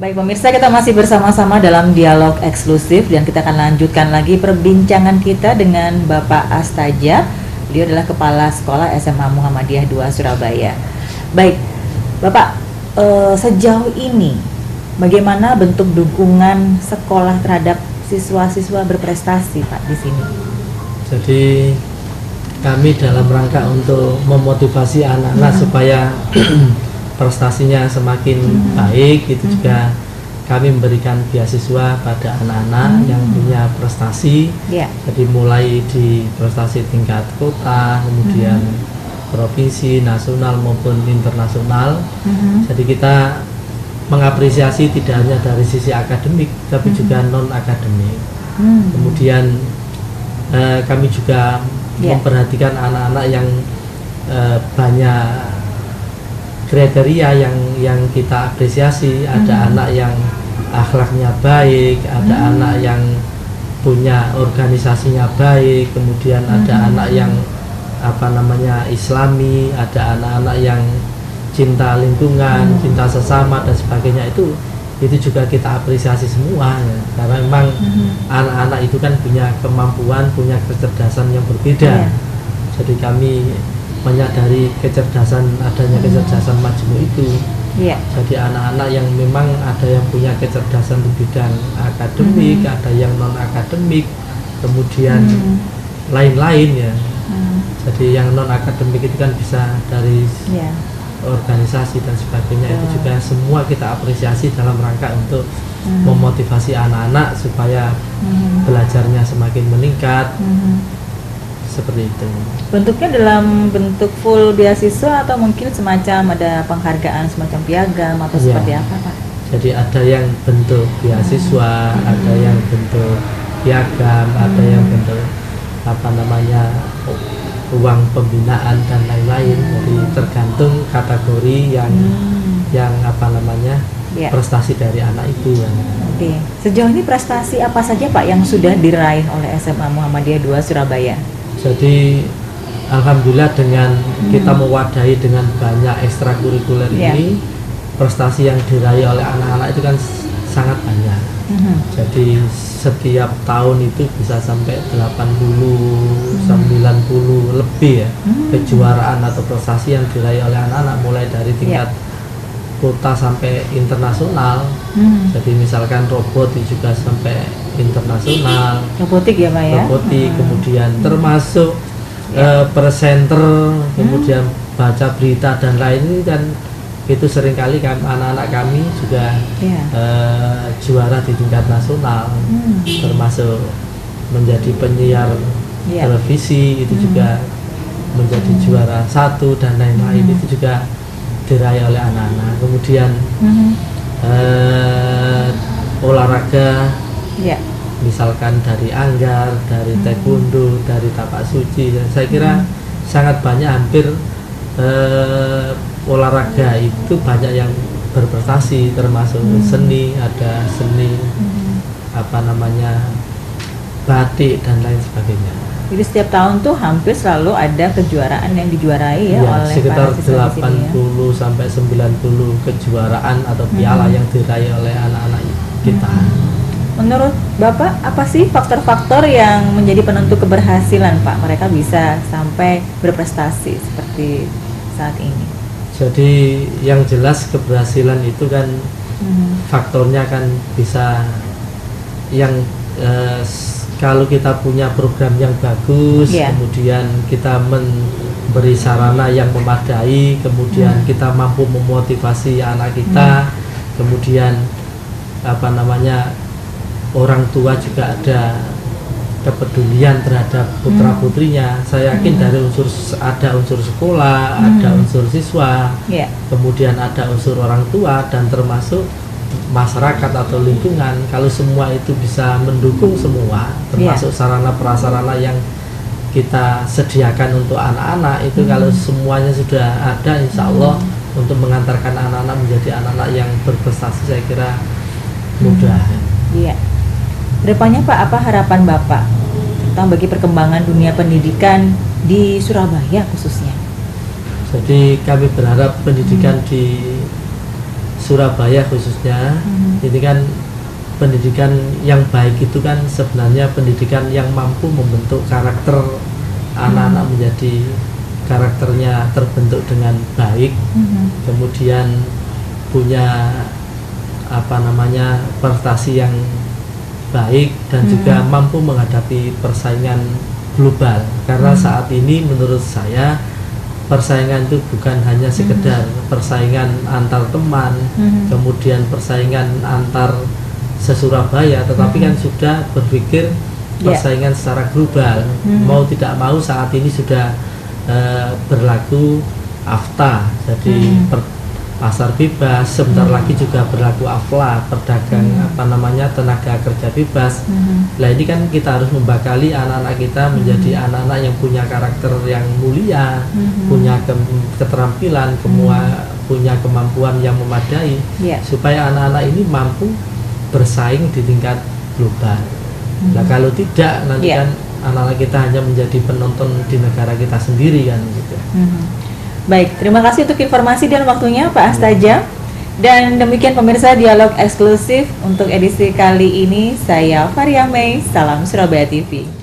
Baik pemirsa, kita masih bersama-sama dalam dialog eksklusif dan kita akan lanjutkan lagi perbincangan kita dengan Bapak Astajab. Beliau adalah Kepala Sekolah SMA Muhammadiyah 2 Surabaya. Baik, Bapak, sejauh ini bagaimana bentuk dukungan sekolah terhadap siswa-siswa berprestasi, Pak, di sini? Jadi kami dalam rangka untuk memotivasi anak-anak supaya prestasinya semakin baik, itu juga kami memberikan beasiswa pada anak-anak yang punya prestasi. Jadi mulai di prestasi tingkat kota, kemudian provinsi, nasional maupun internasional. Jadi kita mengapresiasi tidak hanya dari sisi akademik, tapi juga non akademik. Kemudian kami juga memperhatikan anak-anak yang banyak kriteria yang kita apresiasi. Ada anak yang akhlaknya baik, ada anak yang punya organisasinya baik, kemudian ada anak yang islami, ada anak-anak yang cinta lingkungan, cinta sesama dan sebagainya. Itu juga kita apresiasi semua ya. Karena memang anak-anak itu kan punya kemampuan, punya kecerdasan yang berbeda. Jadi kami menyadari adanya kecerdasan majmuk itu. Jadi anak-anak yang memang ada yang punya kecerdasan di bidang akademik, ada yang non akademik, kemudian lain-lain ya. Jadi yang non akademik itu kan bisa dari organisasi dan sebagainya. Itu juga semua kita apresiasi dalam rangka untuk memotivasi anak-anak supaya belajarnya semakin meningkat. Seperti itu. Bentuknya dalam bentuk full beasiswa atau mungkin semacam ada penghargaan semacam piagam atau seperti apa, Pak? Jadi ada yang bentuk beasiswa, ada yang bentuk piagam, ada yang bentuk uang pembinaan dan lain-lain. Jadi tergantung kategori yang prestasi dari anak itu ya. Oke. Sejauh ini prestasi apa saja, Pak, yang sudah diraih oleh SMA Muhammadiyah 2 Surabaya? Jadi alhamdulillah dengan kita mewadahi dengan banyak ekstrakurikuler ini, prestasi yang diraih oleh anak-anak itu kan sangat banyak. Jadi setiap tahun itu bisa sampai 80, 90 lebih ya kejuaraan atau prestasi yang diraih oleh anak-anak, mulai dari tingkat kota sampai internasional. Jadi misalkan robot itu juga sampai internasional. Robotik ya, Pak ya? Robotik, kemudian termasuk presenter, kemudian baca berita dan lain ini kan itu seringkali anak-anak kami juga juara di tingkat nasional, termasuk menjadi penyiar televisi itu juga menjadi juara 1 dan lain-lain. Itu juga diraih oleh anak-anak. Kemudian olahraga, misalkan dari anggar, dari taekwondo, dari tapak suci, dan saya kira sangat banyak, hampir olahraga itu banyak yang berprestasi, termasuk seni, ada seni batik dan lain sebagainya. Jadi setiap tahun tuh hampir selalu ada kejuaraan yang dijuarai oleh sekitar para siswa di sini 80 sampai 90 kejuaraan atau piala yang diraih oleh anak-anak kita. Menurut Bapak, apa sih faktor-faktor yang menjadi penentu keberhasilan, Pak, mereka bisa sampai berprestasi seperti saat ini? Jadi yang jelas keberhasilan itu kan faktornya kan bisa yang kalau kita punya program yang bagus, kemudian kita memberi sarana yang memadai, kemudian kita mampu memotivasi anak kita, kemudian orang tua juga ada kepedulian terhadap putra putrinya. Saya yakin dari ada unsur sekolah, ada unsur siswa, kemudian ada unsur orang tua dan termasuk masyarakat atau lingkungan. Kalau semua itu bisa mendukung semua, termasuk sarana prasarana yang kita sediakan untuk anak-anak itu, kalau semuanya sudah ada, insya Allah untuk mengantarkan anak-anak menjadi anak-anak yang berprestasi saya kira mudah. Kedepannya, Pak, apa harapan Bapak tentang bagi perkembangan dunia pendidikan di Surabaya khususnya? Jadi kami berharap pendidikan di Surabaya khususnya, ini kan pendidikan yang baik itu kan sebenarnya pendidikan yang mampu membentuk karakter anak-anak menjadi karakternya terbentuk dengan baik, kemudian punya prestasi yang baik dan juga mampu menghadapi persaingan global. Karena saat ini menurut saya persaingan itu bukan hanya sekedar persaingan antar teman, kemudian persaingan antar se-Surabaya, tetapi kan sudah berpikir persaingan secara global. Mau tidak mau saat ini sudah berlaku AFTA, jadi pasar bebas, sebentar lagi juga berlaku AFLA, perdagang tenaga kerja bebas. Nah ini kan kita harus membekali anak-anak kita menjadi anak-anak yang punya karakter yang mulia, punya keterampilan, punya kemampuan yang memadai, supaya anak-anak ini mampu bersaing di tingkat global. Nah kalau tidak, nanti kan anak-anak kita hanya menjadi penonton di negara kita sendiri kan gitu. Baik, terima kasih untuk informasi dan waktunya Pak Astajab. Dan demikian pemirsa dialog eksklusif untuk edisi kali ini. Saya Faria Mei, salam Surabaya TV.